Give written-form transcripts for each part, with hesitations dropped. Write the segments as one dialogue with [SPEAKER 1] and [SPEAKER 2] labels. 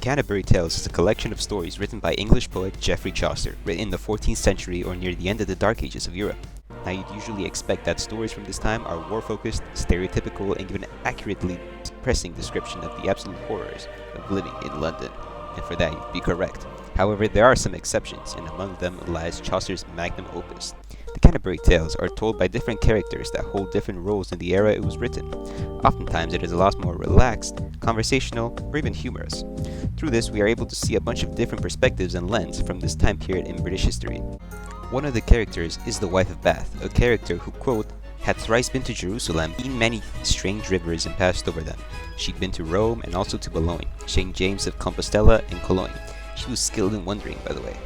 [SPEAKER 1] Canterbury Tales is a collection of stories written by English poet Geoffrey Chaucer, written in the 14th century or near the end of the Dark Ages of Europe. Now, you'd usually expect that stories from this time are war-focused, stereotypical, and give an accurately depressing description of the absolute horrors of living in London, and for that you'd be correct. However, there are some exceptions, and among them lies Chaucer's magnum opus. The Canterbury Tales are told by different characters that hold different roles in the era it was written. Oftentimes it is a lot more relaxed, conversational, or even humorous. Through this, we are able to see a bunch of different perspectives and lens from this time period in British history. One of the characters is the wife of Bath, a character who, quote, had thrice been to Jerusalem, seen many strange rivers and passed over them. She'd been to Rome and also to Boulogne, St. James of Compostela and Cologne. She was skilled in wandering, by the way.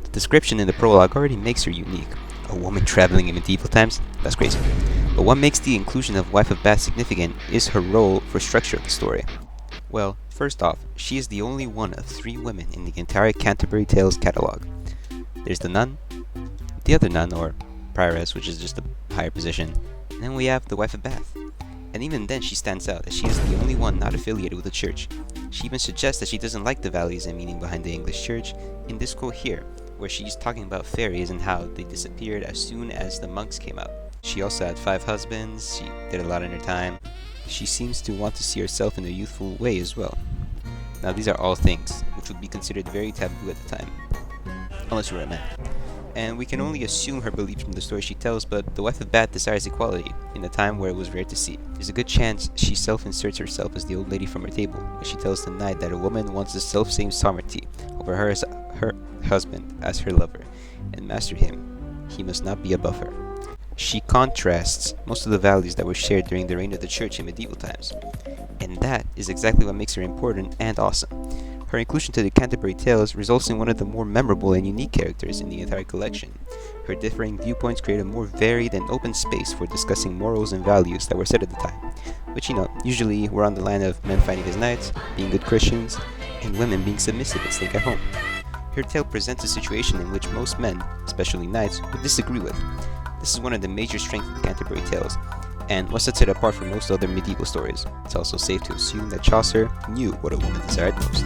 [SPEAKER 1] The description in the prologue already makes her unique. A woman traveling in medieval times? That's crazy. But what makes the inclusion of Wife of Bath significant is her role for structure of the story. Well, first off, she is the only one of 3 women in the entire Canterbury Tales catalog. There's the nun, the other nun, or prioress, which is just a higher position, and then we have the Wife of Bath. And even then she stands out, as she is the only one not affiliated with the church. She even suggests that she doesn't like the values and meaning behind the English church in this quote here, where she's talking about fairies and how they disappeared as soon as the monks came out. She also had 5 husbands, she did a lot in her time. She seems to want to see herself in a youthful way as well. Now, these are all things which would be considered very taboo at the time, unless you were a man. And we can only assume her belief from the story she tells, but the Wife of Bath desires equality in a time where it was rare to see. There's a good chance she self-inserts herself as the old lady from her table, where she tells the knight that a woman wants the self-same sovereignty over her as her husband as her lover, and master him. He must not be above her. She contrasts most of the values that were shared during the reign of the church in medieval times, and that is exactly what makes her important and awesome. Her inclusion to the Canterbury Tales results in one of the more memorable and unique characters in the entire collection. Her differing viewpoints create a more varied and open space for discussing morals and values that were set at the time, which, usually were on the line of men fighting as knights, being good Christians, and women being submissive and staying at home. Her tale presents a situation in which most men, especially knights, would disagree with. This is one of the major strengths of the Canterbury Tales, and what sets it apart from most other medieval stories. It's also safe to assume that Chaucer knew what a woman desired most.